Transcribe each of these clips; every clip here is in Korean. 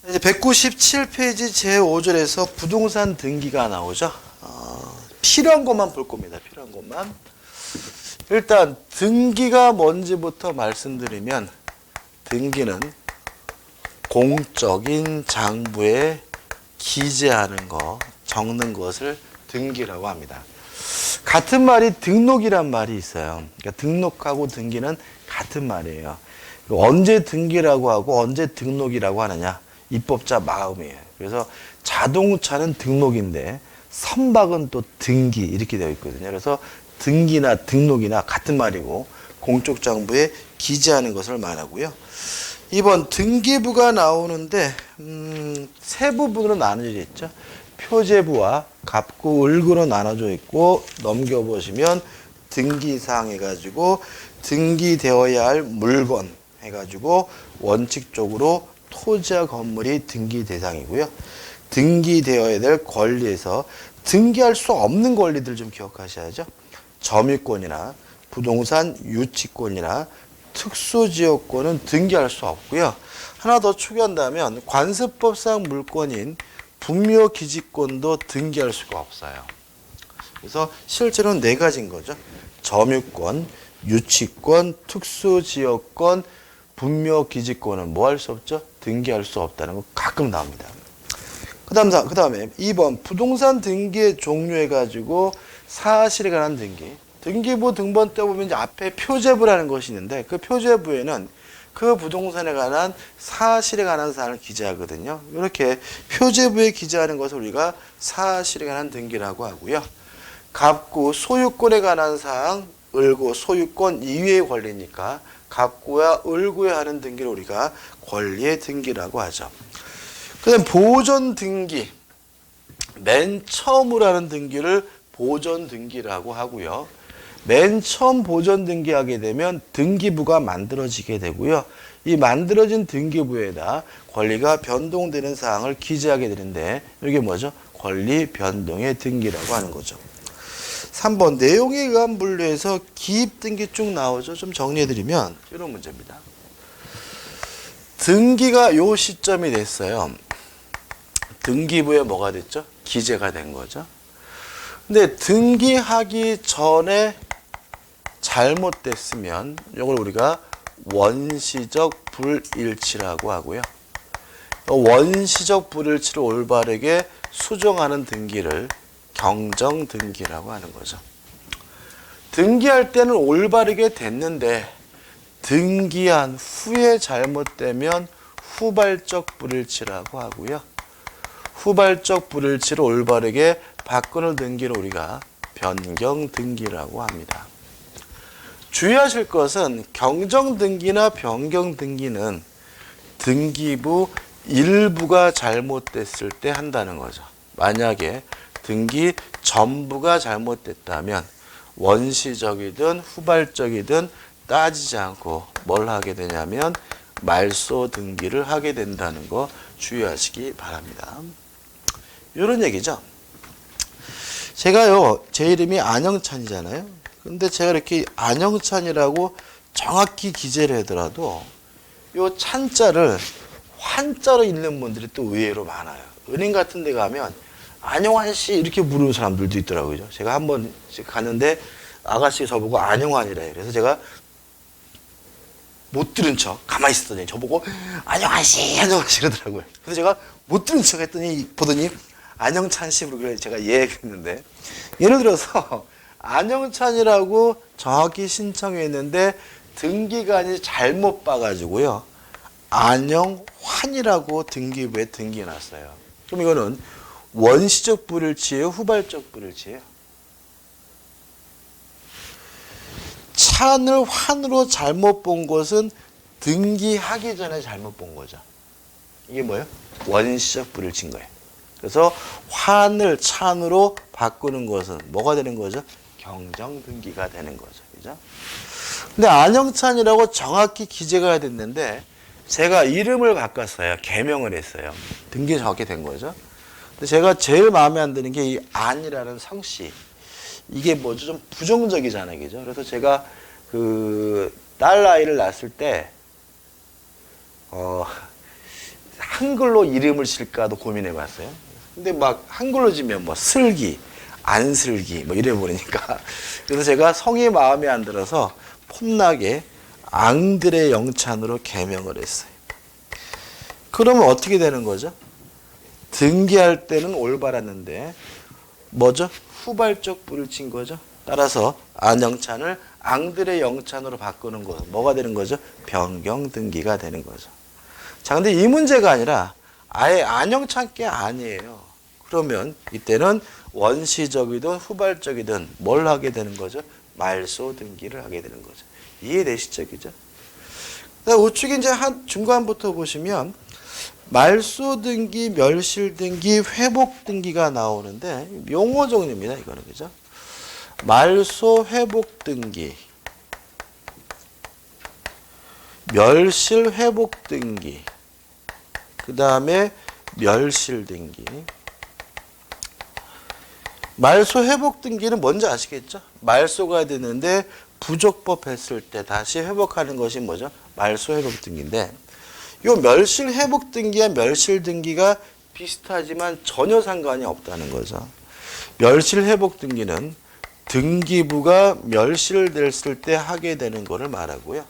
이제 197페이지 제5절에서 부동산 등기가 나오죠. 필요한 것만 볼 겁니다. 필요한 것만. 일단 등기가 뭔지부터 말씀드리면, 등기는 공적인 장부에 기재하는 거, 적는 것을 등기라고 합니다. 같은 말이 등록이란 말이 있어요. 그러니까 등록하고 등기는 같은 말이에요. 언제 등기라고 하고 언제 등록이라고 하느냐, 입법자 마음이에요. 그래서 자동차는 등록인데 선박은 또 등기, 이렇게 되어 있거든요. 그래서 등기나 등록이나 같은 말이고 공적 장부에 기재하는 것을 말하고요. 2번 등기부가 나오는데 세 부분으로 나눠져 있죠. 표제부와 갑구, 을구로 나눠져 있고, 넘겨보시면 등기사항 해가지고 등기되어야 할 물건 해가지고 원칙적으로 토지와 건물이 등기 대상이고요. 등기되어야 될 권리에서 등기할 수 없는 권리들 좀 기억하셔야죠. 점유권이나 부동산 유치권이나 특수지역권은 등기할 수 없고요. 하나 더 추가한다면 관습법상 물권인 분묘기지권도 등기할 수가 없어요. 그래서 실제로는 네 가지인 거죠. 점유권, 유치권, 특수지역권, 분묘기지권은 뭐 할 수 없죠? 등기할 수 없다는 거 가끔 나옵니다. 그 다음에 2번 부동산 등기의 종류해가지고 사실에 관한 등기. 등기부 등본 때 보면 이제 앞에 표제부라는 것이 있는데, 그 표제부에는 그 부동산에 관한 사실에 관한 사항을 기재하거든요. 이렇게 표제부에 기재하는 것을 우리가 사실에 관한 등기라고 하고요. 갑구, 소유권에 관한 사항, 을구, 소유권 이외의 권리니까 갑구와 을구에 하는 등기를 우리가 권리의 등기라고 하죠. 그 다음 보존 등기. 맨 처음으로 하는 등기를 보존 등기라고 하고요. 맨 처음 보존 등기하게 되면 등기부가 만들어지게 되고요. 이 만들어진 등기부에다 권리가 변동되는 사항을 기재하게 되는데, 이게 뭐죠? 권리 변동의 등기라고 하는 거죠. 3번 내용에 의한 분류에서 기입 등기 쭉 나오죠. 좀 정리해드리면 이런 문제입니다. 등기가 요 시점이 됐어요. 등기부에 뭐가 됐죠? 기재가 된 거죠. 근데 등기하기 전에 잘못됐으면 이걸 우리가 원시적 불일치라고 하고요. 원시적 불일치를 올바르게 수정하는 등기를 경정 등기라고 하는 거죠. 등기할 때는 올바르게 됐는데 등기한 후에 잘못되면 후발적 불일치라고 하고요. 후발적 불일치를 올바르게 바꾸는 등기를 우리가 변경 등기라고 합니다. 주의하실 것은 경정 등기나 변경 등기는 등기부 일부가 잘못됐을 때 한다는 거죠. 만약에 등기 전부가 잘못됐다면 원시적이든 후발적이든 따지지 않고 뭘 하게 되냐면 말소 등기를 하게 된다는 거 주의하시기 바랍니다. 이런 얘기죠. 제가요, 제 이름이 안영찬이잖아요. 근데 제가 이렇게 안영찬이라고 정확히 기재를 하더라도 요 찬자를 환자로 읽는 분들이 또 의외로 많아요. 은행 같은 데 가면 안영환 씨 이렇게 부르는 사람들도 있더라고요. 제가 한번 갔는데 아가씨가 저보고 안영환이래요. 그래서 제가 못 들은 척 가만히 있었더니 저보고 안영환 씨 그러더라고요. 그래서 제가 못 들은 척 했더니 보더니 안영찬 씨 부르길래 제가 예 했는데, 예를 들어서 안영찬이라고 정확히 신청했는데 등기관이 잘못 봐가지고요, 안영환이라고 등기부에 등기해놨어요. 그럼 이거는 원시적 불일치예요, 후발적 불일치예요? 찬을 환으로 잘못 본 것은 등기하기 전에 잘못 본 거죠. 이게 뭐예요? 원시적 불일치인 거예요. 그래서 환을 찬으로 바꾸는 것은 뭐가 되는 거죠? 경정 등기가 되는 거죠. 그죠? 근데 안영찬이라고 정확히 기재가 됐는데 제가 이름을 바꿨어요. 개명을 했어요. 등기 정확히 된 거죠. 근데 제가 제일 마음에 안 드는 게 이 안이라는 성씨. 이게 뭐죠? 좀 부정적이잖아요. 그죠? 그래서 제가 그 딸 아이를 낳았을 때 한글로 이름을 칠까도 고민해 봤어요. 근데 막 한글로 지면 뭐 슬기, 안슬기 뭐 이래 버리니까 그래서 제가 성이 마음에 안 들어서 폼나게 앙드레 영찬으로 개명을 했어요. 그러면 어떻게 되는 거죠? 등기할 때는 올바랐는데 뭐죠? 후발적 불을 친 거죠. 따라서 안영찬을 앙드레 영찬으로 바꾸는 거 뭐가 되는 거죠? 변경 등기가 되는 거죠. 자, 근데 이 문제가 아니라 아예 안영찬 게 아니에요. 그러면 이때는 원시적이든 후발적이든 뭘 하게 되는 거죠? 말소 등기를 하게 되는 거죠. 이해되시죠? 그죠? 우측에 이제 한 중간부터 보시면 말소 등기, 멸실 등기, 회복 등기가 나오는데 용어 정리입니다. 이거는 그죠? 말소 회복 등기, 멸실 회복 등기, 그 다음에 멸실 등기. 말소 회복 등기는 뭔지 아시겠죠? 말소가 되는데 부족법 했을 때 다시 회복하는 것이 뭐죠? 말소 회복 등기인데 이 멸실 회복 등기와 멸실 등기가 비슷하지만 전혀 상관이 없다는 거죠. 멸실 회복 등기는 등기부가 멸실됐을 때 하게 되는 것을 말하고요.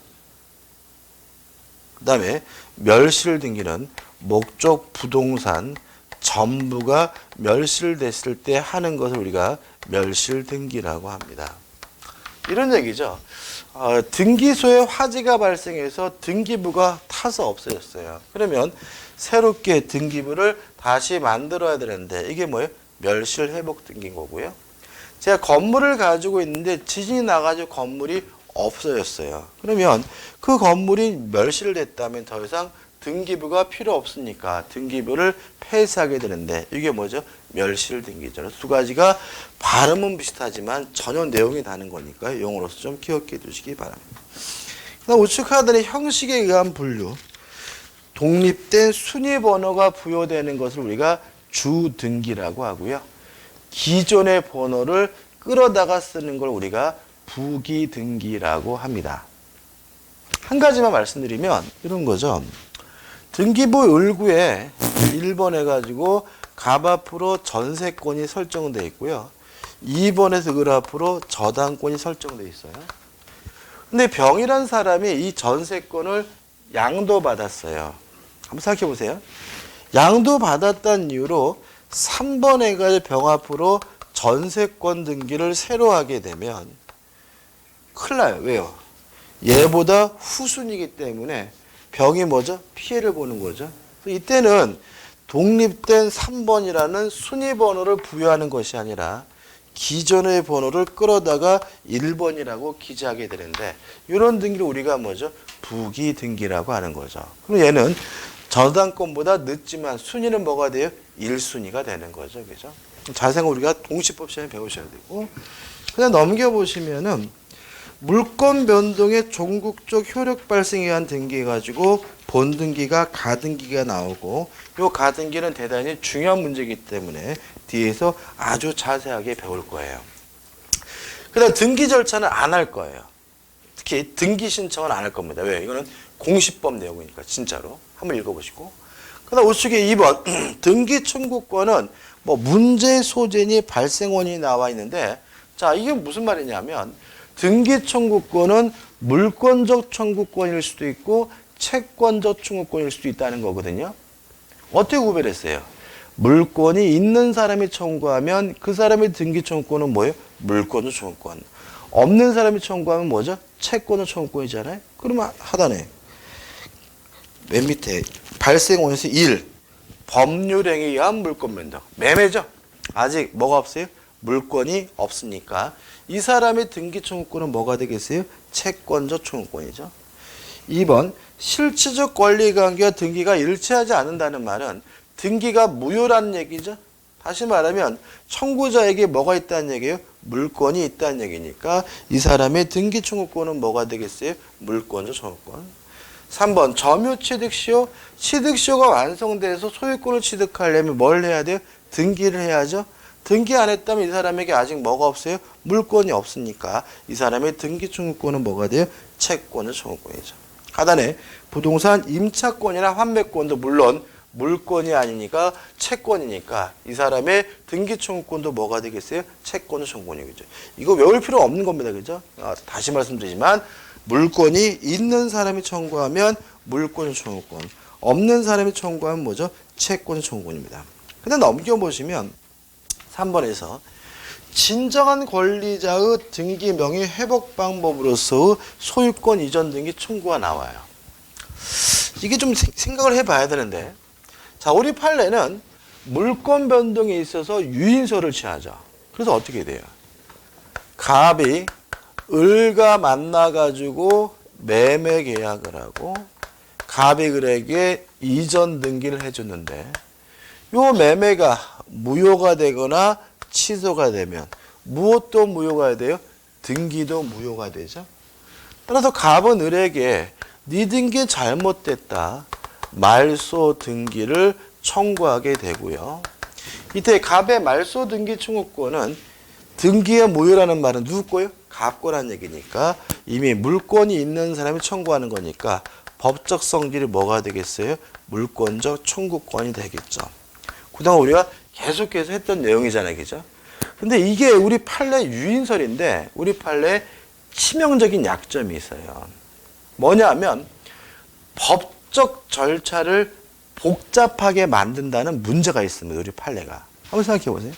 그 다음에 멸실 등기는 목적 부동산 전부가 멸실됐을 때 하는 것을 우리가 멸실 등기라고 합니다. 이런 얘기죠. 등기소에 화재가 발생해서 등기부가 타서 없어졌어요. 그러면 새롭게 등기부를 다시 만들어야 되는데 이게 뭐예요? 멸실 회복 등기인 거고요. 제가 건물을 가지고 있는데 지진이 나가지고 건물이 없어졌어요. 그러면 그 건물이 멸실됐다면 더 이상 등기부가 필요 없으니까 등기부를 폐쇄하게 되는데 이게 뭐죠? 멸실 등기죠. 두 가지가 발음은 비슷하지만 전혀 내용이 다른 거니까 용어로서 좀 기억해 두시기 바랍니다. 그다음 우측 하단의 형식에 의한 분류, 독립된 순위 번호가 부여되는 것을 우리가 주등기라고 하고요. 기존의 번호를 끌어다가 쓰는 걸 우리가 부기등기라고 합니다. 한 가지만 말씀드리면 이런 거죠. 등기부 을구에 1번 해가지고 갑 앞으로 전세권이 설정되어 있고요. 2번에서 을 앞으로 저당권이 설정되어 있어요. 근데 병이란 사람이 이 전세권을 양도받았어요. 한번 생각해 보세요. 양도받았다는 이유로 3번 해가지고 병 앞으로 전세권 등기를 새로 하게 되면 큰일 나요. 왜요? 얘보다 후순이기 때문에 병이 뭐죠? 피해를 보는 거죠. 이때는 독립된 3번이라는 순위 번호를 부여하는 것이 아니라 기존의 번호를 끌어다가 1번이라고 기재하게 되는데 이런 등기를 우리가 뭐죠? 부기 등기라고 하는 거죠. 그럼 얘는 저당권보다 늦지만 순위는 뭐가 돼요? 1순위가 되는 거죠. 그죠? 자세한 우리가 공시법 시간에 배우셔야 되고 그냥 넘겨보시면은 물권 변동의 종국적 효력 발생에 의한 등기해 가지고 본등기가 가등기가 나오고 이 가등기는 대단히 중요한 문제이기 때문에 뒤에서 아주 자세하게 배울 거예요. 그다음 등기 절차는 안 할 거예요. 특히 등기 신청은 안 할 겁니다. 왜? 이거는 공시법 내용이니까 진짜로 한번 읽어보시고 그다음 우측에 2번 등기 청구권은 뭐 문제 소재니 발생원이 나와 있는데 자 이게 무슨 말이냐면 등기 청구권은 물권적 청구권일 수도 있고 채권적 청구권일 수도 있다는 거거든요. 어떻게 구별했어요? 물권이 있는 사람이 청구하면 그 사람의 등기 청구권은 뭐예요? 물권적 청구권. 없는 사람이 청구하면 뭐죠? 채권적 청구권이잖아요. 그러면 하단에 맨 밑에 발생원에서 1. 법률행위에 의한 물권 변동. 매매죠? 아직 뭐가 없어요? 물권이 없으니까 이 사람의 등기 청구권은 뭐가 되겠어요? 채권적 청구권이죠. 2번 실체적 권리관계와 등기가 일치하지 않는다는 말은 등기가 무효라는 얘기죠. 다시 말하면 청구자에게 뭐가 있다는 얘기예요? 물권이 있다는 얘기니까 이 사람의 등기 청구권은 뭐가 되겠어요? 물권적 청구권. 3번 점유취득시효. 취득시효가 완성돼서 소유권을 취득하려면 뭘 해야 돼요? 등기를 해야죠. 등기 안 했다면 이 사람에게 아직 뭐가 없어요? 물권이 없으니까 이 사람의 등기 청구권은 뭐가 돼요? 채권의 청구권이죠. 하단에 부동산 임차권이나 환매권도 물론 물권이 아니니까 채권이니까 이 사람의 등기 청구권도 뭐가 되겠어요? 채권의 청구권이겠죠. 이거 외울 필요 없는 겁니다. 그죠? 다시 말씀드리지만 물권이 있는 사람이 청구하면 물권 청구권, 없는 사람이 청구하면 뭐죠? 채권 청구권입니다. 근데 넘겨보시면 3번에서 진정한 권리자의 등기 명의 회복 방법으로서의 소유권 이전 등기 청구가 나와요. 이게 좀 생각을 해봐야 되는데, 자, 우리 판례는 물권 변동에 있어서 유인서를 취하죠. 그래서 어떻게 돼요? 갑이 을과 만나가지고 매매 계약을 하고 갑이 을에게 이전 등기를 해줬는데 요 매매가 무효가 되거나 취소가 되면 무엇도 무효가 돼요? 등기도 무효가 되죠. 따라서 갑은 을에게 네 등기 잘못됐다. 말소 등기를 청구하게 되고요. 이때 갑의 말소 등기 청구권은 등기의 무효라는 말은 누구 거예요? 갑 거란 얘기니까 이미 물권이 있는 사람이 청구하는 거니까 법적 성질이 뭐가 되겠어요? 물권적 청구권이 되겠죠. 그동안 우리가 계속해서 했던 내용이잖아요. 그죠? 근데 이게 우리 판례 유인설인데 우리 판례에 치명적인 약점이 있어요. 뭐냐면 법적 절차를 복잡하게 만든다는 문제가 있습니다. 우리 판례가. 한번 생각해 보세요.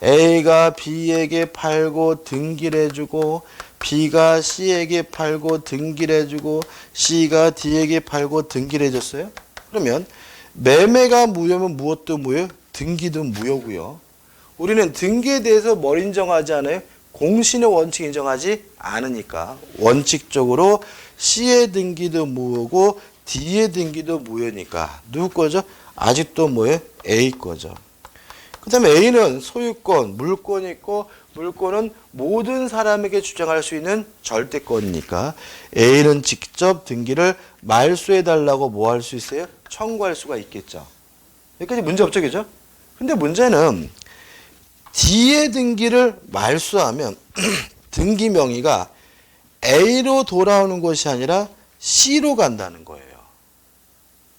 A가 B에게 팔고 등기를 해주고 B가 C에게 팔고 등기를 해주고 C가 D에게 팔고 등기를 해줬어요. 그러면 매매가 무효면 무엇도 무효? 등기도 무효고요. 우리는 등기에 대해서 뭘 인정하지 않아요? 공신의 원칙 인정하지 않으니까 원칙적으로 C의 등기도 무효고 D의 등기도 무효니까 누구 거죠? 아직도 뭐예요? A 거죠. 그 다음에 A는 소유권, 물권이 있고 물권은 모든 사람에게 주장할 수 있는 절대권이니까 A는 직접 등기를 말소해달라고 뭐 할 수 있어요? 청구할 수가 있겠죠. 여기까지 문제 없죠, 그죠? 근데 문제는 D의 등기를 말소하면 등기 명의가 A로 돌아오는 것이 아니라 C로 간다는 거예요.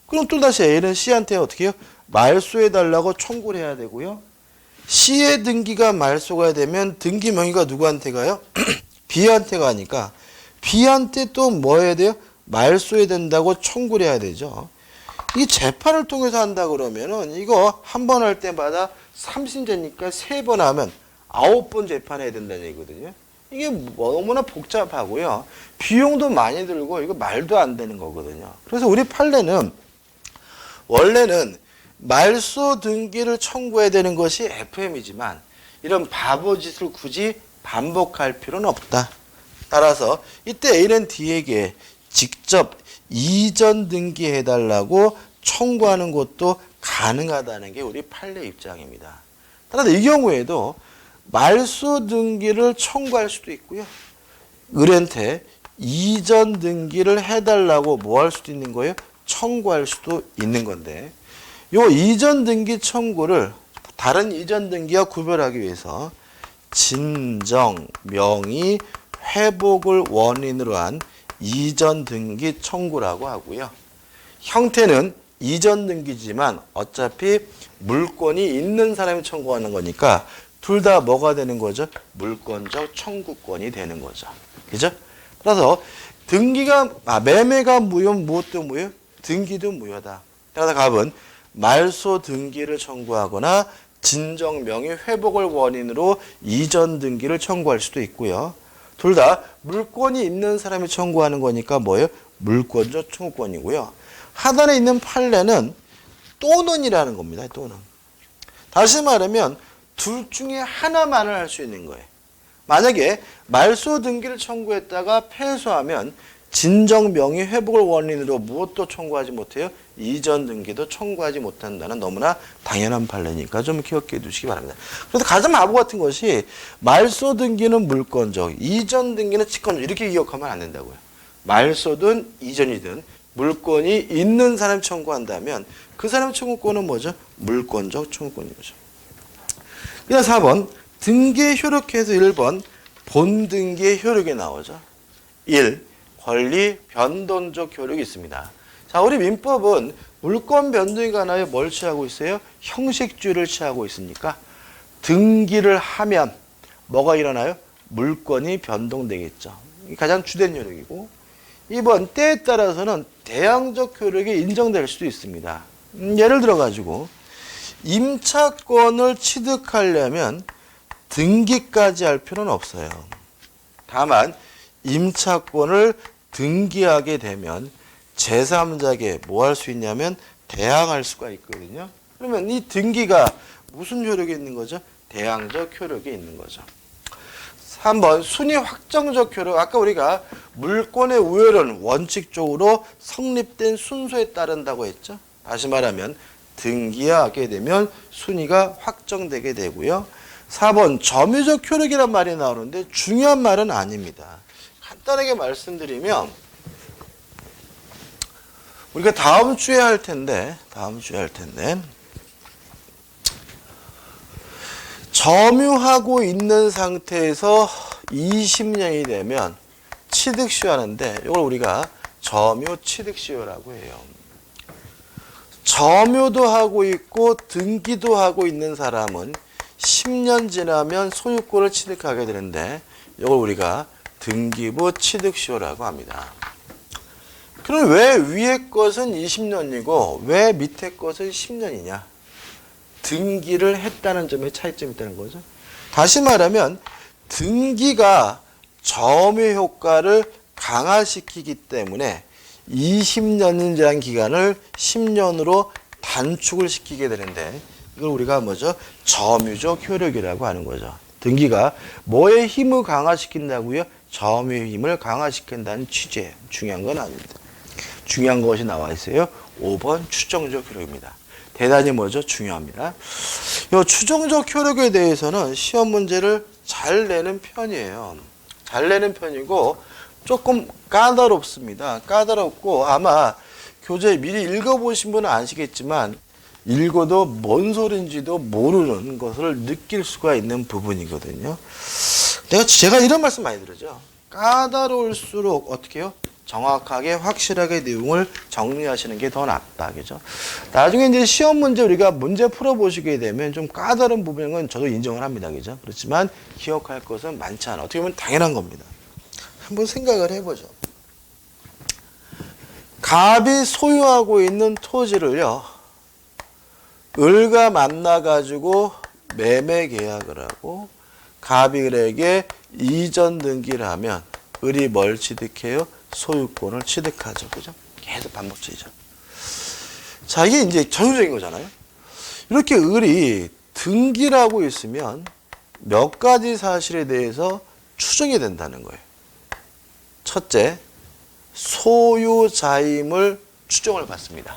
그럼 또다시 A는 C한테 어떻게 해요? 말소해달라고 청구를 해야 되고요. C의 등기가 말소가 되면 등기 명의가 누구한테 가요? B한테 가니까 B한테 또 뭐 해야 돼요? 말소해야 된다고 청구를 해야 되죠. 이 재판을 통해서 한다 그러면은 이거 한 번 할 때마다 3심제니까 3번 하면 9번 재판해야 된다는 얘기거든요. 이게 너무나 복잡하고요. 비용도 많이 들고 이거 말도 안 되는 거거든요. 그래서 우리 판례는 원래는 말소 등기를 청구해야 되는 것이 FM이지만 이런 바보짓을 굳이 반복할 필요는 없다. 따라서 이때 A는 D에게 직접 이전 등기해달라고 청구하는 것도 가능하다는 게 우리 판례 입장입니다. 따라서 이 경우에도 말소 등기를 청구할 수도 있고요. 을한테 이전 등기를 해달라고 뭐 할 수도 있는 거예요? 청구할 수도 있는 건데 요 이전 등기 청구를 다른 이전 등기와 구별하기 위해서 진정, 명의, 회복을 원인으로 한 이전 등기 청구라고 하고요. 형태는 이전 등기지만 어차피 물권이 있는 사람이 청구하는 거니까 둘 다 뭐가 되는 거죠? 물권적 청구권이 되는 거죠. 그죠? 따라서 매매가 무효면 무엇도 무효? 등기도 무효다. 따라서 갑은 말소 등기를 청구하거나 진정 명의 회복을 원인으로 이전 등기를 청구할 수도 있고요. 둘 다 물권이 있는 사람이 청구하는 거니까 뭐예요? 물권적 청구권이고요. 하단에 있는 판례는 또는이라는 겁니다. 또는. 다시 말하면 둘 중에 하나만을 할 수 있는 거예요. 만약에 말소 등기를 청구했다가 패소하면 진정 명의 회복을 원인으로 무엇도 청구하지 못해요? 이전 등기도 청구하지 못한다는 너무나 당연한 판례니까 좀 기억해 두시기 바랍니다. 그래서 가장 바보 같은 것이 말소 등기는 물권적, 이전 등기는 채권적 이렇게 기억하면 안 된다고요. 말소든 이전이든 물권이 있는 사람이 청구한다면 그 사람의 청구권은 뭐죠? 물권적 청구권인 거죠. 그다음 4번 등기의 효력에서 1번 본등기의 효력이 나오죠. 1. 권리 변동적 효력이 있습니다. 자, 우리 민법은 물권 변동이 가나요? 뭘 취하고 있어요? 형식주의를 취하고 있으니까 등기를 하면 뭐가 일어나요? 물권이 변동되겠죠. 이게 가장 주된 효력이고, 이번 때에 따라서는 대항적 효력이 인정될 수도 있습니다. 예를 들어 가지고 임차권을 취득하려면 등기까지 할 필요는 없어요. 다만 임차권을 등기하게 되면 제3자에게 뭐 할 수 있냐면 대항할 수가 있거든요. 그러면 이 등기가 무슨 효력이 있는 거죠? 대항적 효력이 있는 거죠. 3번 순위 확정적 효력. 아까 우리가 물권의 우열은 원칙적으로 성립된 순서에 따른다고 했죠. 다시 말하면 등기하게 되면 순위가 확정되게 되고요. 4번 점유적 효력이란 말이 나오는데 중요한 말은 아닙니다. 간단하게 말씀드리면 우리가 다음 주에 할 텐데 점유하고 있는 상태에서 20년이 되면 취득시효 하는데 이걸 우리가 점유 취득시효라고 해요. 점유도 하고 있고 등기도 하고 있는 사람은 10년 지나면 소유권을 취득하게 되는데 이걸 우리가 등기부 취득시효라고 합니다. 그럼 왜 위에 것은 20년이고 왜 밑에 것은 10년이냐? 등기를 했다는 점에 차이점이 있다는 거죠. 다시 말하면 등기가 점유 효과를 강화시키기 때문에 20년이라는 기간을 10년으로 단축을 시키게 되는데 이걸 우리가 뭐죠? 점유적 효력이라고 하는 거죠. 등기가 뭐의 힘을 강화시킨다고요? 점유의 힘을 강화시킨다는 취지예요. 중요한 건 아닙니다. 중요한 것이 나와 있어요. 5번 추정적 효력입니다. 대단히 뭐죠? 중요합니다. 이 추정적 효력에 대해서는 시험 문제를 잘 내는 편이에요. 잘 내는 편이고 조금 까다롭습니다. 까다롭고 아마 교재 미리 읽어보신 분은 아시겠지만 읽어도 뭔 소린지도 모르는 것을 느낄 수가 있는 부분이거든요. 제가 이런 말씀 많이 드리죠. 까다로울수록 어떻게 해요? 정확하게 확실하게 내용을 정리하시는 게 더 낫다. 그죠? 나중에 이제 시험 문제 우리가 문제 풀어보시게 되면 좀 까다로운 부분인 건 저도 인정을 합니다. 그죠? 그렇지만 기억할 것은 많지 않아. 어떻게 보면 당연한 겁니다. 한번 생각을 해보죠. 갑이 소유하고 있는 토지를요, 을과 만나가지고 매매 계약을 하고 갑이 을에게 이전 등기를 하면 을이 뭘 취득해요? 소유권을 취득하죠. 그죠? 계속 반복적이죠. 자, 이게 이제 전형적인 거잖아요. 이렇게 을이 등기를 하고 있으면 몇 가지 사실에 대해서 추정이 된다는 거예요. 첫째, 소유자임을 추정을 받습니다.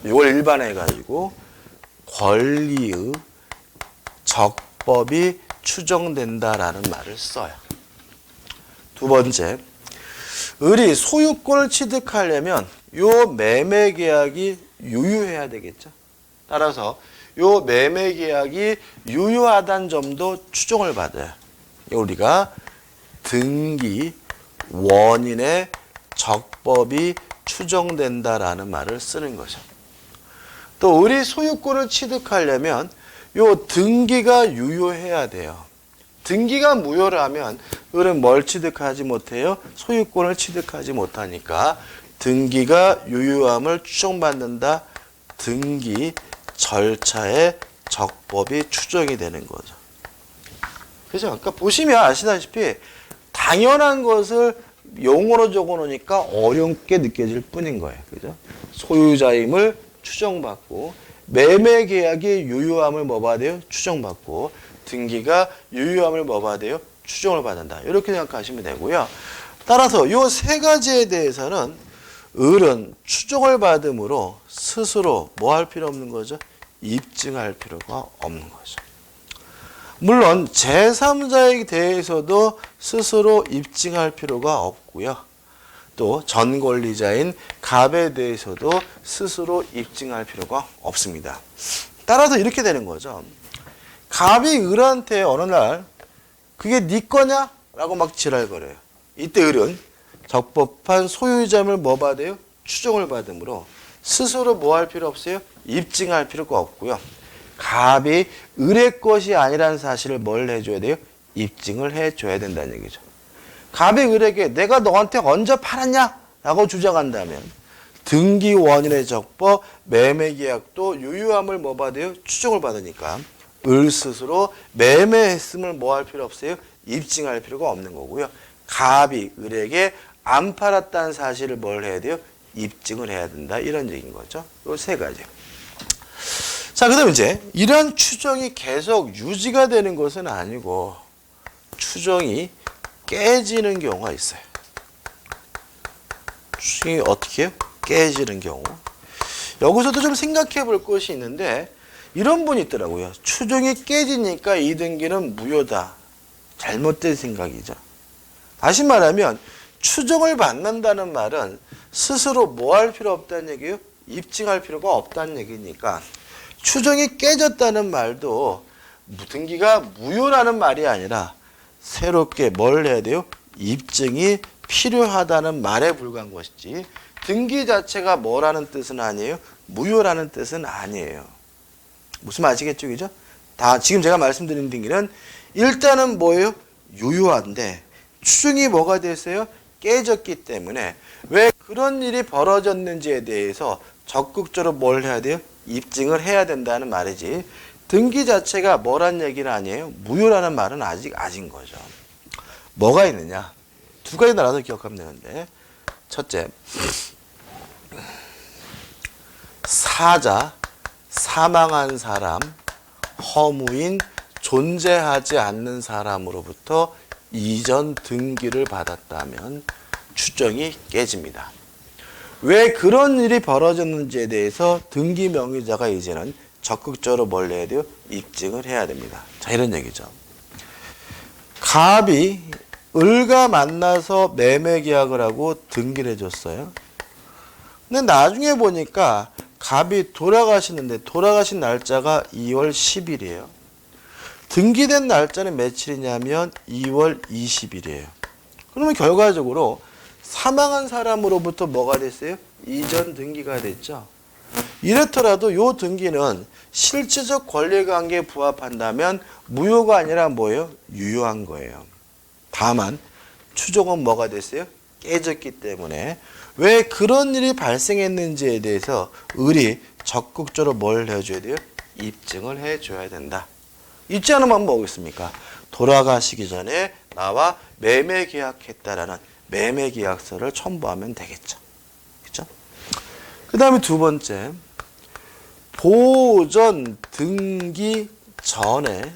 이걸 일반해가지고 권리의 적법이 추정된다라는 말을 써요. 두 번째, 을이 소유권을 취득하려면 요 매매 계약이 유효해야 되겠죠. 따라서 요 매매 계약이 유효하다는 점도 추정을 받아요. 우리가 등기 원인의 적법이 추정된다라는 말을 쓰는 거죠. 또 을이 소유권을 취득하려면 요 등기가 유효해야 돼요. 등기가 무효를 하면 을은 뭘 취득하지 못해요? 소유권을 취득하지 못하니까 등기가 유효함을 추정받는다. 등기 절차의 적법이 추정이 되는 거죠. 그죠? 그러니까 보시면 아시다시피 당연한 것을 용어로 적어놓으니까 어렵게 느껴질 뿐인 거예요. 그죠? 소유자임을 추정받고 매매 계약이 유효함을 뭐 받아요? 추정받고 등기가 유효함을 뭐 받아요? 추정을 받는다. 이렇게 생각하시면 되고요. 따라서 이 세 가지에 대해서는 을은 추정을 받음으로 스스로 뭐 할 필요 없는 거죠? 입증할 필요가 없는 거죠. 물론 제3자에 대해서도 스스로 입증할 필요가 없고요. 또 전권리자인 갑에 대해서도 스스로 입증할 필요가 없습니다. 따라서 이렇게 되는 거죠. 갑이 을한테 어느 날 그게 네 거냐? 라고 막 지랄거려요. 이때 을은 적법한 소유자임을 뭐 받아요? 추정을 받으므로 스스로 뭐 할 필요 없어요? 입증할 필요가 없고요. 갑이 을의 것이 아니라는 사실을 뭘 해줘야 돼요? 입증을 해줘야 된다는 얘기죠. 갑이 을에게 내가 너한테 언제 팔았냐? 라고 주장한다면 등기원인의 적법, 매매계약도 유효함을 뭐 받아요? 추정을 받으니까 을 스스로 매매했음을 뭐 할 필요 없어요? 입증할 필요가 없는 거고요. 갑이 을에게 안 팔았다는 사실을 뭘 해야 돼요? 입증을 해야 된다. 이런 얘기인 거죠. 요 세 가지. 자, 그 다음 이제 이런 추정이 계속 유지가 되는 것은 아니고 추정이 깨지는 경우가 있어요. 추정이 어떻게 해요? 깨지는 경우. 여기서도 좀 생각해 볼 것이 있는데 이런 분이 있더라고요. 추정이 깨지니까 이 등기는 무효다. 잘못된 생각이죠. 다시 말하면 추정을 받는다는 말은 스스로 뭐 할 필요 없다는 얘기예요? 입증할 필요가 없다는 얘기니까 추정이 깨졌다는 말도 등기가 무효라는 말이 아니라 새롭게 뭘 해야 돼요? 입증이 필요하다는 말에 불과한 것이지 등기 자체가 뭐라는 뜻은 아니에요? 무효라는 뜻은 아니에요. 무슨 말 아시겠죠? 그죠? 다 지금 제가 말씀드린 등기는 일단은 뭐예요? 유효한데 추정이 뭐가 됐어요? 깨졌기 때문에 왜 그런 일이 벌어졌는지에 대해서 적극적으로 뭘 해야 돼요? 입증을 해야 된다는 말이지 등기 자체가 뭐란 얘기는 아니에요. 무효라는 말은 아직인 거죠. 뭐가 있느냐? 두 가지 나눠서 기억하면 되는데 첫째, 사자, 사망한 사람, 허무인, 존재하지 않는 사람으로부터 이전 등기를 받았다면 추정이 깨집니다. 왜 그런 일이 벌어졌는지에 대해서 등기 명의자가 이제는 적극적으로 뭘 해야 돼요? 입증을 해야 됩니다. 자, 이런 얘기죠. 갑이 을과 만나서 매매 계약을 하고 등기를 해줬어요. 근데 나중에 보니까 갑이 돌아가시는데 돌아가신 날짜가 2월 10일이에요. 등기된 날짜는 며칠이냐면 2월 20일이에요. 그러면 결과적으로 사망한 사람으로부터 뭐가 됐어요? 이전 등기가 됐죠. 이렇더라도 이 등기는 실질적 권리관계에 부합한다면 무효가 아니라 뭐예요? 유효한 거예요. 다만 추정은 뭐가 됐어요? 깨졌기 때문에 왜 그런 일이 발생했는지에 대해서 을이 적극적으로 뭘 해줘야 돼요? 입증을 해줘야 된다. 잊지 않으면 뭐겠습니까? 돌아가시기 전에 나와 매매 계약했다라는 매매 계약서를 첨부하면 되겠죠. 그렇죠? 그 다음에 두 번째, 보존 등기 전에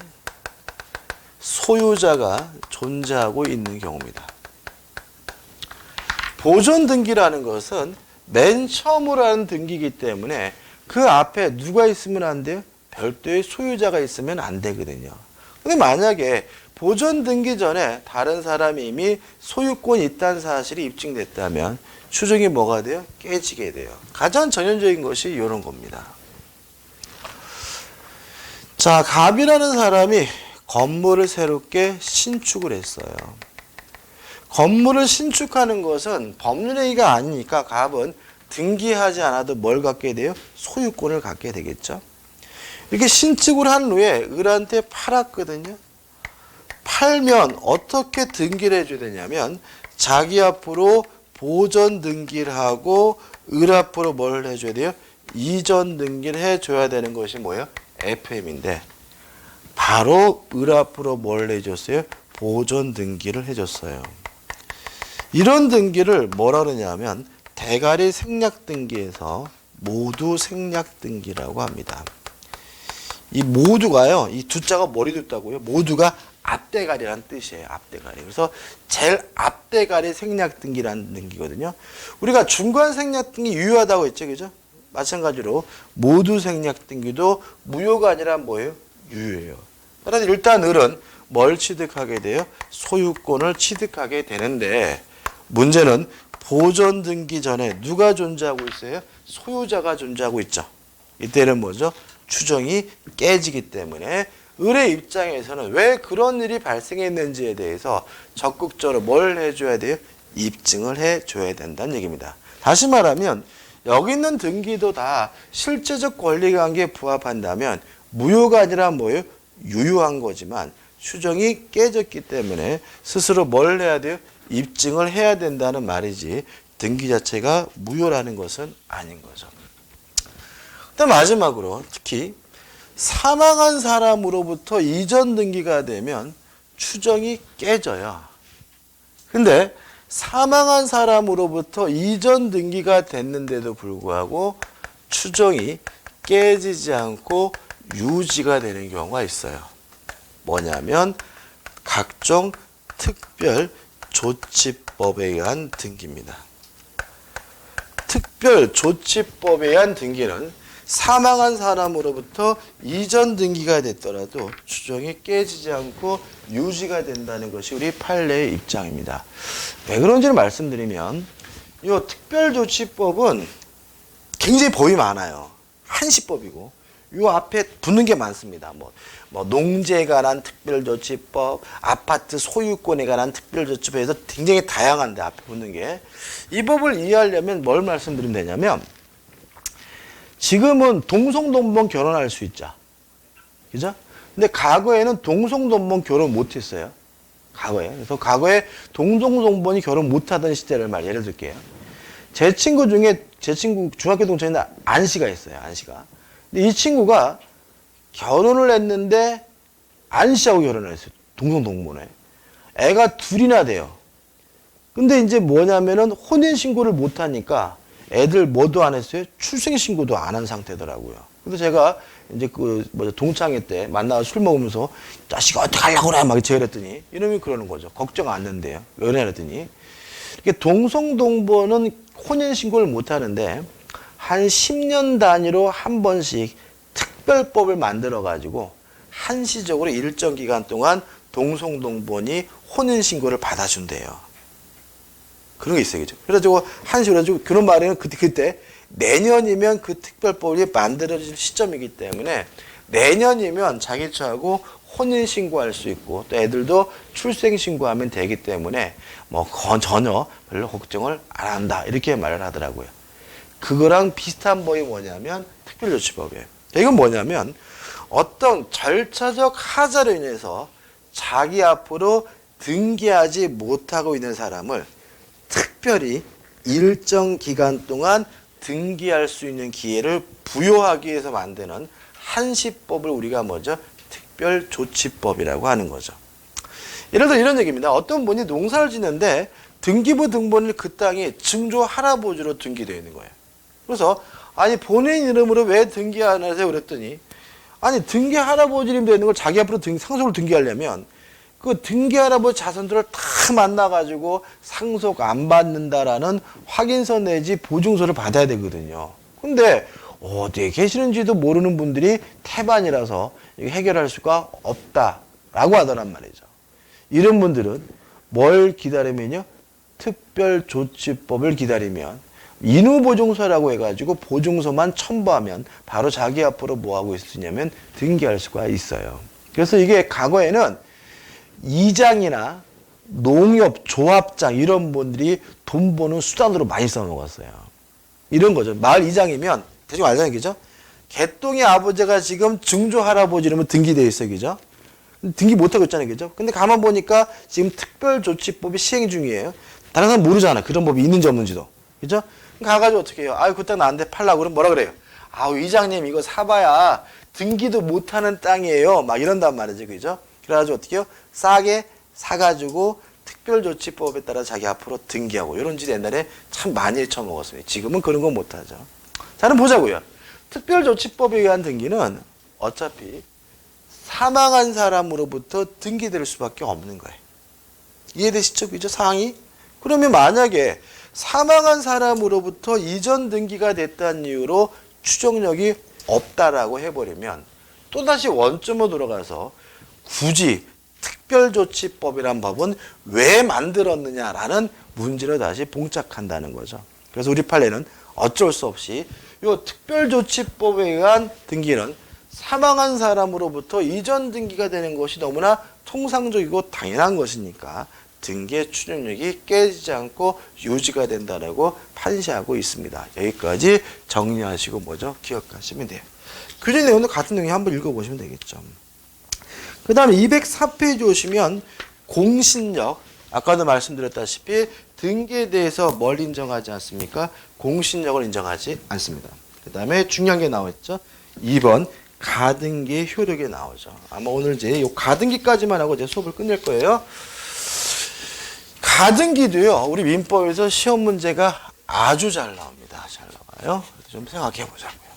소유자가 존재하고 있는 경우입니다. 보존 등기라는 것은 맨 처음으로 하는 등기이기 때문에 그 앞에 누가 있으면 안 돼요? 별도의 소유자가 있으면 안 되거든요. 근데 만약에 보존 등기 전에 다른 사람이 이미 소유권이 있다는 사실이 입증됐다면 추정이 뭐가 돼요? 깨지게 돼요. 가장 전형적인 것이 이런 겁니다. 자, 갑이라는 사람이 건물을 새롭게 신축을 했어요. 건물을 신축하는 것은 법률행위가 아니니까 갑은 등기하지 않아도 뭘 갖게 돼요? 소유권을 갖게 되겠죠. 이렇게 신축을 한 후에 을한테 팔았거든요. 팔면 어떻게 등기를 해줘야 되냐면 자기 앞으로 보존 등기를 하고 을 앞으로 뭘 해줘야 돼요? 이전 등기를 해줘야 되는 것이 뭐예요? FM인데 바로 을 앞으로 뭘 해줬어요? 보존 등기를 해줬어요. 이런 등기를 뭐라 그러냐면 대가리 생략 등기에서 모두 생략 등기라고 합니다. 이 모두가요, 이 두자가 머리 두자고요. 모두가 앞대가리라는 뜻이에요. 앞대가리. 그래서 제일 앞대가리 생략 등기라는 등기거든요. 우리가 중간 생략 등기 유효하다고 했죠, 그죠? 마찬가지로 모두 생략 등기도 무효가 아니라 뭐예요? 유효해요. 따라서 일단 을은 뭘 취득하게 돼요? 소유권을 취득하게 되는데 문제는 보존 등기 전에 누가 존재하고 있어요? 소유자가 존재하고 있죠. 이때는 뭐죠? 추정이 깨지기 때문에 을의 입장에서는 왜 그런 일이 발생했는지에 대해서 적극적으로 뭘 해줘야 돼요? 입증을 해줘야 된다는 얘기입니다. 다시 말하면 여기 있는 등기도 다 실제적 권리관계에 부합한다면 무효가 아니라 뭐예요? 유효한 거지만 추정이 깨졌기 때문에 스스로 뭘 해야 돼요? 입증을 해야 된다는 말이지 등기 자체가 무효라는 것은 아닌 거죠. 그다음 마지막으로 특히 사망한 사람으로부터 이전 등기가 되면 추정이 깨져요. 근데 사망한 사람으로부터 이전 등기가 됐는데도 불구하고 추정이 깨지지 않고 유지가 되는 경우가 있어요. 뭐냐면 각종 특별조치법에 의한 등기입니다. 특별조치법에 의한 등기는 사망한 사람으로부터 이전 등기가 됐더라도 추정이 깨지지 않고 유지가 된다는 것이 우리 판례의 입장입니다. 왜 그런지를 말씀드리면 이 특별조치법은 굉장히 법이 많아요. 한시법이고 이 앞에 붙는 게 많습니다. 뭐 농지에 관한 특별조치법, 아파트 소유권에 관한 특별조치법에서 굉장히 다양한데 앞에 붙는 게 이 법을 이해하려면 뭘 말씀드리면 되냐면 지금은 동성동본 결혼할 수 있죠. 그죠? 근데 과거에는 동성동본 결혼 못 했어요. 과거에. 그래서 과거에 동성동본이 결혼 못 하던 시대를 예를 들게요. 제 친구 중에 제 친구 중학교 동창인데 안 씨가 있어요. 안 씨가. 근데 이 친구가 결혼을 했는데 안 씨하고 결혼을 했어요. 동성동본에. 애가 둘이나 돼요. 근데 이제 뭐냐면은 혼인신고를 못 하니까 애들 뭐도 안 했어요? 출생신고도 안 한 상태더라고요. 그래서 제가 이제 동창회 때 만나서 술 먹으면서 자식아 어떡하려고 그래? 막 제그랬더니 이놈이 그러는 거죠. 걱정 안 된대요. 왜 그랬더니 이게 동성동본은 혼인신고를 못 하는데 한 10년 단위로 한 번씩 특별법을 만들어 가지고 한시적으로 일정 기간 동안 동성동본이 혼인신고를 받아준대요. 그런 게 있어요. 그죠? 그래가지고 한시로 그런 말에는 그때 내년이면 그 특별법이 만들어질 시점이기 때문에 내년이면 자기 처하고 혼인신고할 수 있고 또 애들도 출생신고하면 되기 때문에 뭐 전혀 별로 걱정을 안 한다. 이렇게 말을 하더라고요. 그거랑 비슷한 법이 뭐냐면 특별조치법이에요. 이건 뭐냐면 어떤 절차적 하자로 인해서 자기 앞으로 등기하지 못하고 있는 사람을 특별히 일정 기간 동안 등기할 수 있는 기회를 부여하기 위해서 만드는 한시법을 우리가 뭐죠? 특별조치법이라고 하는 거죠. 예를 들어 이런 얘기입니다. 어떤 분이 농사를 짓는데 등기부 등본을 그 땅이 증조 할아버지로 등기되어 있는 거예요. 그래서 아니 본인 이름으로 왜 등기 안 하세요? 그랬더니 아니 등기 할아버지 이름 되어 있는 걸 자기 앞으로 상속을 등기하려면 그 등기 할아버지 자손들을 다 만나가지고 상속 안 받는다라는 확인서 내지 보증서를 받아야 되거든요. 근데 어디에 계시는지도 모르는 분들이 태반이라서 해결할 수가 없다라고 하더란 말이죠. 이런 분들은 뭘 기다리면요? 특별조치법을 기다리면 인후보증서라고 해가지고 보증서만 첨부하면 바로 자기 앞으로 뭐하고 있으냐면 등기할 수가 있어요. 그래서 이게 과거에는 이장이나 농협, 조합장 이런 분들이 돈 버는 수단으로 많이 써먹었어요. 이런 거죠. 마을 이장이면 대충 알잖아요. 그죠? 개똥이 아버지가 지금 증조 할아버지 이러면 등기되어 있어요. 그죠? 등기 못하고 있잖아요. 그죠? 근데 가만 보니까 지금 특별조치법이 시행 중이에요. 다른 사람 모르잖아. 그런 법이 있는지 없는지도. 그죠? 가가지고 어떻게 해요? 아유, 그 땅 나한테 팔라고 그러면 뭐라 그래요? 아우, 이장님 이거 사봐야 등기도 못하는 땅이에요. 막 이런단 말이죠. 그죠? 그래가지고 어떻게 해요? 싸게 사가지고 특별조치법에 따라 자기 앞으로 등기하고 이런 짓 옛날에 참 많이 처먹었어요. 지금은 그런 거 못하죠. 자, 그럼 보자고요. 특별조치법에 의한 등기는 어차피 사망한 사람으로부터 등기될 수밖에 없는 거예요. 이해되시죠? 그죠? 사항이? 그러면 만약에 사망한 사람으로부터 이전 등기가 됐다는 이유로 추정력이 없다라고 해버리면 또다시 원점으로 돌아가서 굳이 특별조치법이란 법은 왜 만들었느냐라는 문제로 다시 봉착한다는 거죠. 그래서 우리 판례는 어쩔 수 없이 이 특별조치법에 의한 등기는 사망한 사람으로부터 이전 등기가 되는 것이 너무나 통상적이고 당연한 것이니까 등기의 추정력이 깨지지 않고 유지가 된다라고 판시하고 있습니다. 여기까지 정리하시고 뭐죠? 기억하시면 돼요. 규정 내용도 같은 내용이 한번 읽어보시면 되겠죠. 그 다음에 204페이지 오시면 공신력, 아까도 말씀드렸다시피 등기에 대해서 뭘 인정하지 않습니까? 공신력을 인정하지 않습니다. 그 다음에 중요한 게 나왔죠. 2번 가등기의 효력이 나오죠. 아마 오늘 이제 이 가등기까지만 하고 이제 수업을 끝낼 거예요. 가등기도요, 우리 민법에서 시험 문제가 아주 잘 나옵니다. 잘 나와요. 좀 생각해 보자고요.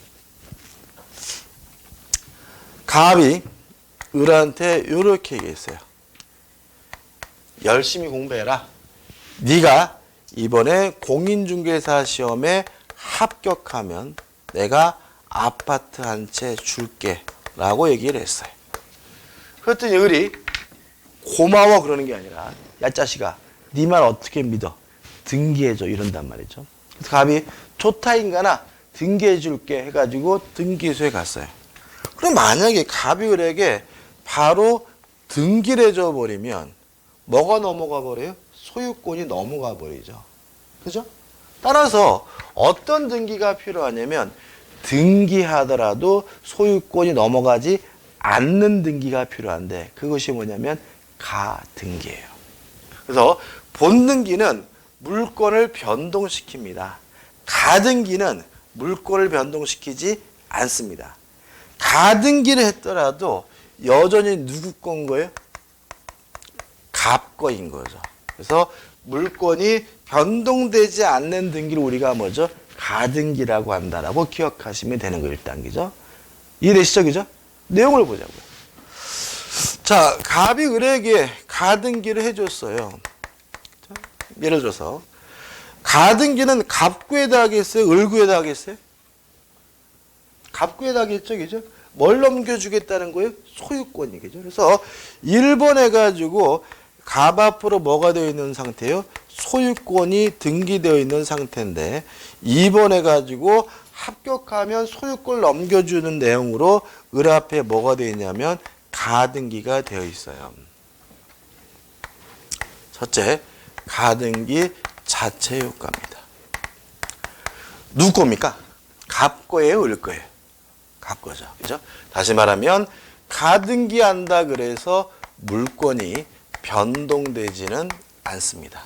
갑이 을한테 이렇게 얘기했어요. 열심히 공부해라. 네가 이번에 공인중개사 시험에 합격하면 내가 아파트 한 채 줄게 라고 얘기를 했어요. 그랬더니 을이 고마워 그러는 게 아니라 야 자식아 네 말 어떻게 믿어? 등기해줘 이런단 말이죠. 그래서 갑이 좋다 인간아 등기해줄게 해가지고 등기소에 갔어요. 그럼 만약에 갑이 을에게 바로 등기를 해줘 버리면 뭐가 넘어가 버려요? 소유권이 넘어가 버리죠. 그죠? 따라서 어떤 등기가 필요하냐면 등기하더라도 소유권이 넘어가지 않는 등기가 필요한데 그것이 뭐냐면 가등기예요. 그래서 본등기는 물권을 변동시킵니다. 가등기는 물권을 변동시키지 않습니다. 가등기를 했더라도 여전히 누구 건 거예요? 갑 거인 거죠. 그래서 물권이 변동되지 않는 등기를 우리가 뭐죠? 가등기라고 한다라고 기억하시면 되는 거예요. 1단계죠. 이해되시죠? 그죠? 내용을 보자고요. 자, 갑이 을에게 가등기를 해줬어요. 자, 예를 들어서 가등기는 갑구에다 하겠어요? 을구에다 하겠어요? 갑구에다 하겠죠? 그죠? 뭘 넘겨주겠다는 거예요? 소유권이겠죠. 그래서 1번 해가지고 갑 앞으로 뭐가 되어 있는 상태예요? 소유권이 등기되어 있는 상태인데 2번 해가지고 합격하면 소유권을 넘겨주는 내용으로 을 앞에 뭐가 되어 있냐면 가등기가 되어 있어요. 첫째, 가등기 자체 효과입니다. 누구 겁니까? 갑 거예요? 을 거예요? 갑 거죠. 그죠? 다시 말하면 가등기 한다 그래서 물권이 변동되지는 않습니다.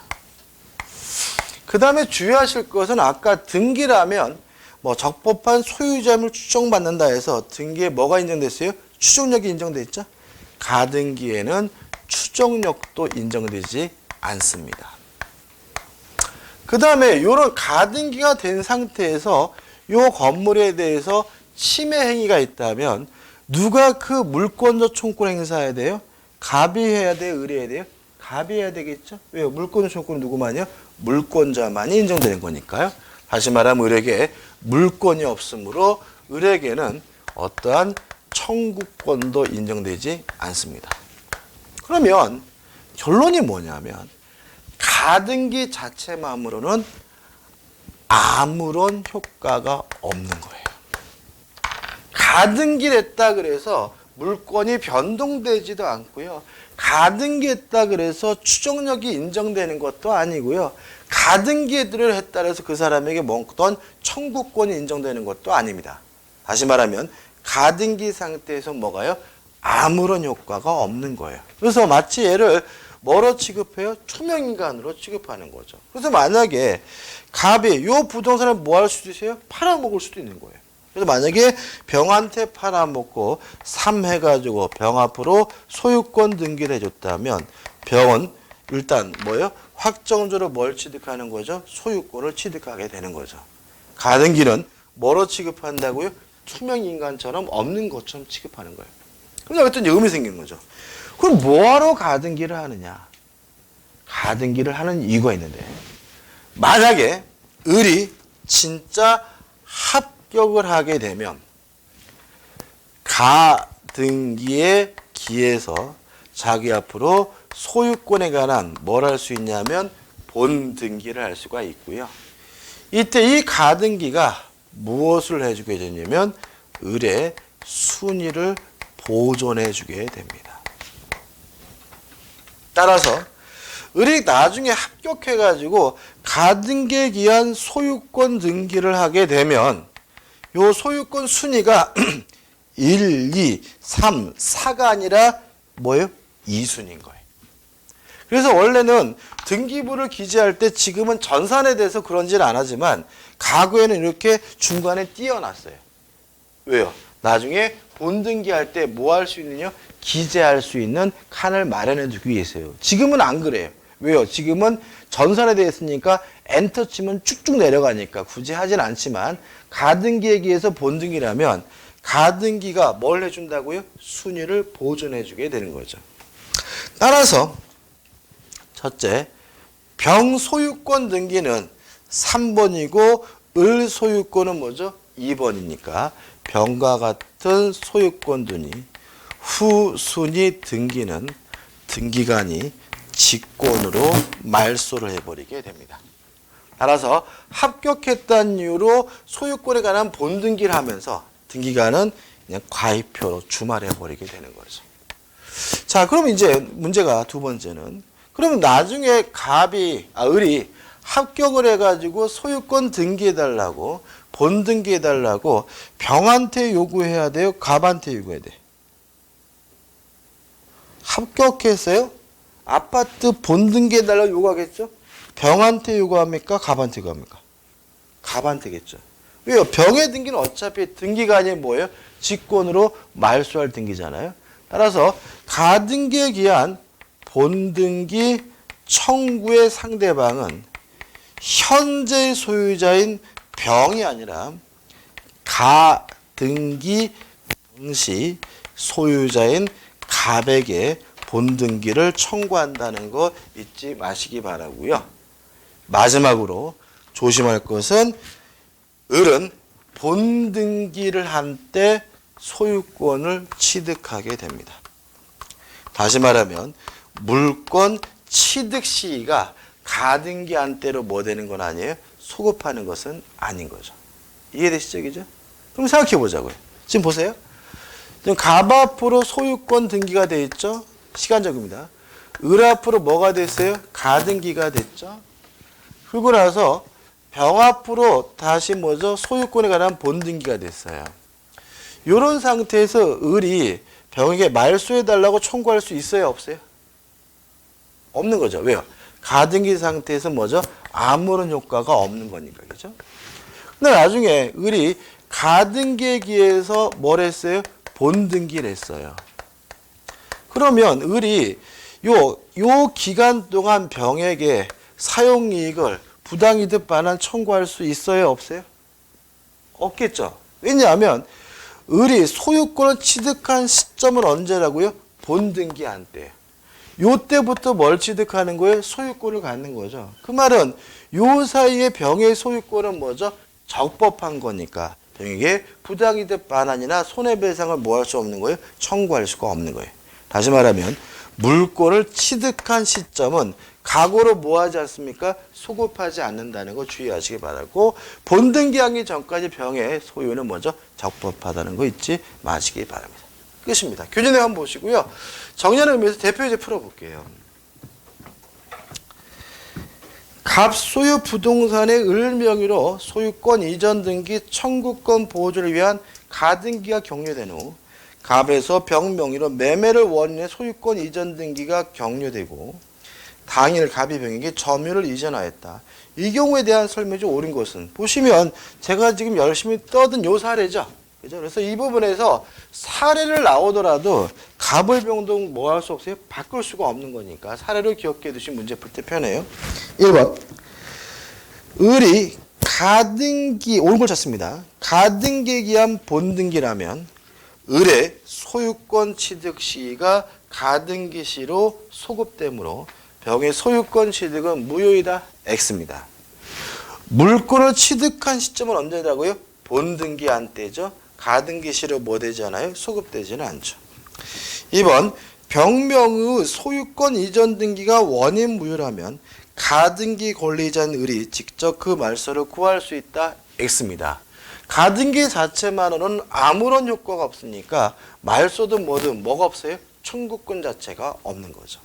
그 다음에 주의하실 것은 아까 등기라면 뭐 적법한 소유자임을 추정받는다 해서 등기에 뭐가 인정됐어요? 추정력이 인정됐죠? 가등기에는 추정력도 인정되지 않습니다. 그 다음에 이런 가등기가 된 상태에서 이 건물에 대해서 침해 행위가 있다면 누가 그 물권자 총권 행사해야 돼요? 갑이 해야 돼요? 을이 해야 돼요? 갑이 해야 되겠죠? 왜요? 물권자 총권은 누구만요? 물권자만이 인정되는 거니까요. 다시 말하면 을에게 물권이 없으므로 을에게는 어떠한 청구권도 인정되지 않습니다. 그러면 결론이 뭐냐면 가등기 자체만으로는 아무런 효과가 없는 거예요. 가등기를 했다 그래서 물권이 변동되지도 않고요. 가등기했다 그래서 추정력이 인정되는 것도 아니고요. 가등기를 했다 그래서 그 사람에게 어떤 청구권이 인정되는 것도 아닙니다. 다시 말하면 가등기 상태에서 뭐가요? 아무런 효과가 없는 거예요. 그래서 마치 얘를 뭐로 취급해요? 투명인간으로 취급하는 거죠. 그래서 만약에 갑이 요 부동산을 뭐 할 수도 있어요? 팔아먹을 수도 있는 거예요. 그래서 만약에 병한테 팔아먹고 3 해가지고 병 앞으로 소유권 등기를 해줬다면 병은 일단 뭐예요? 확정적으로 뭘 취득하는 거죠? 소유권을 취득하게 되는 거죠. 가등기는 뭐로 취급한다고요? 투명인간처럼 없는 것처럼 취급하는 거예요. 그럼 어떤 의미 생기는 거죠. 그럼 뭐하러 가등기를 하느냐? 가등기를 하는 이유가 있는데 만약에 을이 진짜 합격을 하게 되면 가등기에 기해서 자기 앞으로 소유권에 관한 뭘 할 수 있냐면 본등기를 할 수가 있고요. 이때 이 가등기가 무엇을 해주게 되냐면 을의 순위를 보존해 주게 됩니다. 따라서 을이 나중에 합격해가지고 가등기에 기한 소유권 등기를 하게 되면 요 소유권 순위가 1, 2, 3, 4가 아니라 뭐예요? 2순위인 거예요. 그래서 원래는 등기부를 기재할 때 지금은 전산에 대해서 그런지는 안 하지만 과거에는 이렇게 중간에 띄어놨어요. 왜요? 나중에 본등기할 때 뭐 할 수 있느냐? 기재할 수 있는 칸을 마련해 두기 위해서요. 지금은 안 그래요. 왜요? 지금은 전산에 되어 있으니까 엔터 치면 쭉쭉 내려가니까 굳이 하진 않지만 가등기에 기해서 본등기라면 가등기가 뭘 해준다고요? 순위를 보존해 주게 되는 거죠. 따라서 첫째, 병 소유권 등기는 3번이고 을 소유권은 뭐죠? 2번이니까 병과 같은 소유권 등이 후순위 등기는 등기관이 직권으로 말소를 해버리게 됩니다. 따라서 합격했다는 이유로 소유권에 관한 본등기를 하면서 등기관은 그냥 과의표로 주말해버리게 되는 거죠. 자, 그럼 이제 문제가 두 번째는 그러면 나중에 을이 합격을 해가지고 소유권 등기해달라고 본등기해달라고 병한테 요구해야 돼요? 갑한테 요구해야 돼요? 합격했어요? 아파트 본등기해달라고 요구하겠죠? 병한테 요구합니까? 갑한테 요구합니까? 갑한테겠죠. 왜요? 병의 등기는 어차피 등기관이 뭐예요? 직권으로 말소할 등기잖아요. 따라서 가등기에 기한 본등기 청구의 상대방은 현재 소유자인 병이 아니라 가등기 당시 소유자인 갑에게 본등기를 청구한다는 거 잊지 마시기 바라고요. 마지막으로 조심할 것은 을은 본등기를 한 때 소유권을 취득하게 됩니다. 다시 말하면 물권 취득 시기가 가등기 한 때로 뭐 되는 건 아니에요? 소급하는 것은 아닌 거죠. 이해되시죠? 그죠? 그럼 생각해 보자고요. 지금 보세요. 지금 갑 앞으로 소유권 등기가 돼 있죠? 시간적입니다. 을 앞으로 뭐가 됐어요? 가등기가 됐죠? 그러고 나서 병 앞으로 다시 뭐죠? 소유권에 관한 본등기가 됐어요. 이런 상태에서 을이 병에게 말소해달라고 청구할 수 있어요? 없어요? 없는 거죠. 왜요? 가등기 상태에서 뭐죠? 아무런 효과가 없는 거니까. 그죠? 근데 나중에 을이 가등기에 기해서 뭘 했어요? 본등기를 했어요. 그러면 을이 요 기간 동안 병에게 사용이익을 부당이득 반환 청구할 수 있어요? 없어요? 없겠죠. 왜냐하면 을이 사유권을 취득한 시점은 언제라고요? 본등기 한 때. 요때부터 뭘 취득하는 거예요? 소유권을 갖는 거죠. 그 말은 요 사이에 병의 소유권은 뭐죠? 적법한 거니까 병에게 부당이득 반환이나 손해배상을 뭐 할 수 없는 거예요? 청구할 수가 없는 거예요. 다시 말하면 물권을 취득한 시점은 과거로 뭐 하지 않습니까? 소급하지 않는다는 거 주의하시기 바라고 본등기하기 전까지 병의 소유는 뭐죠? 적법하다는 거 잊지 마시기 바랍니다. 끝입니다. 교재 내용 한번 보시고요. 정리하는 의미에서 대표 예제 풀어볼게요. 갑소유 부동산의 을 명의로 소유권 이전 등기 청구권 보조를 위한 가등기가 격려된 후 갑에서 병 명의로 매매를 원인해 소유권 이전 등기가 격려되고 당일 갑이 병에게 점유를 이전하였다. 이 경우에 대한 설명이 좀 옳은 것은 보시면 제가 지금 열심히 떠든 요 사례죠. 그죠? 그래서 이 부분에서 사례를 나오더라도 갑을 병도 뭐 할 수 없어요? 바꿀 수가 없는 거니까 사례를 기억해 두시면 문제 풀 때 편해요. 1번 을이 가등기 옳은 걸 찾습니다. 가등기에 기한 본등기라면 을의 소유권 취득 시가 가등기 시로 소급되므로 병의 소유권 취득은 무효이다. X입니다. 물권을 취득한 시점은 언제라고요? 본등기 한 때죠. 가등기 시로 뭐 되지 않아요? 소급되지는 않죠. 2번 병명의 소유권 이전 등기가 원인 무효라면 가등기 권리자인 을이 직접 그 말소를 구할 수 있다. X입니다. 가등기 자체만으로는 아무런 효과가 없으니까 말소든 뭐든 뭐가 없어요? 청구권 자체가 없는 거죠.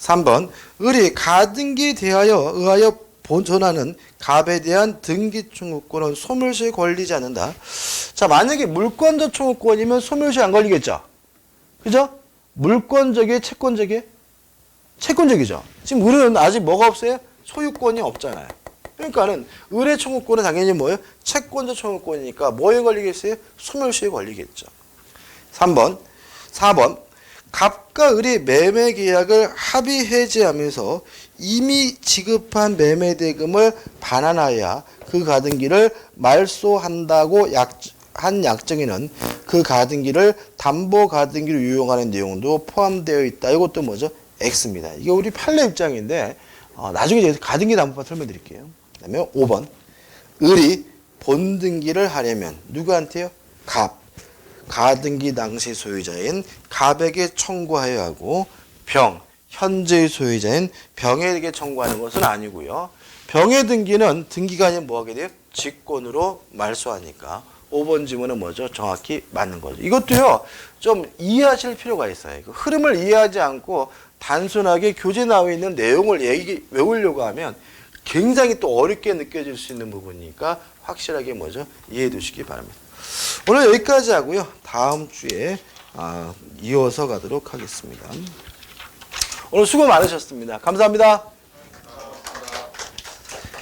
3번 을이 가등기에 의하여 본전하는 갑에 대한 등기 청구권은 소멸시에 걸리지 않는다. 자, 만약에 물권적 청구권이면 소멸시에 안 걸리겠죠. 그죠? 물권적이에요, 채권적이에요? 채권적이죠. 지금 을은 아직 뭐가 없어요? 소유권이 없잖아요. 그러니까는 을의 청구권은 당연히 뭐예요? 채권적 청구권이니까 뭐에 걸리겠어요? 소멸시에 걸리겠죠. 3번, 4번. 갑과 을이 매매 계약을 합의 해지하면서 이미 지급한 매매 대금을 반환하여 그 가등기를 말소한다고 한 약정에는 그 가등기를 담보 가등기로 유용하는 내용도 포함되어 있다. 이것도 뭐죠? X입니다. 이게 우리 판례 입장인데 나중에 이제 가등기 담보판 설명드릴게요. 그다음에 5번. 을이 본등기를 하려면 누구한테요? 갑. 가등기 당시 소유자인 갑에게 청구하여야 하고 병. 현재의 소유자인 병에게 청구하는 것은 아니고요. 병의 등기는 등기가 아니면 뭐 하게 돼요? 직권으로 말소하니까 5번 지문은 뭐죠? 정확히 맞는 거죠. 이것도요. 좀 이해하실 필요가 있어요. 그 흐름을 이해하지 않고 단순하게 교재 나와 있는 내용을 외우려고 하면 굉장히 또 어렵게 느껴질 수 있는 부분이니까 확실하게 뭐죠? 이해해 두시기 바랍니다. 오늘 여기까지 하고요. 다음 주에 이어서 가도록 하겠습니다. 오늘 수고 많으셨습니다. 감사합니다.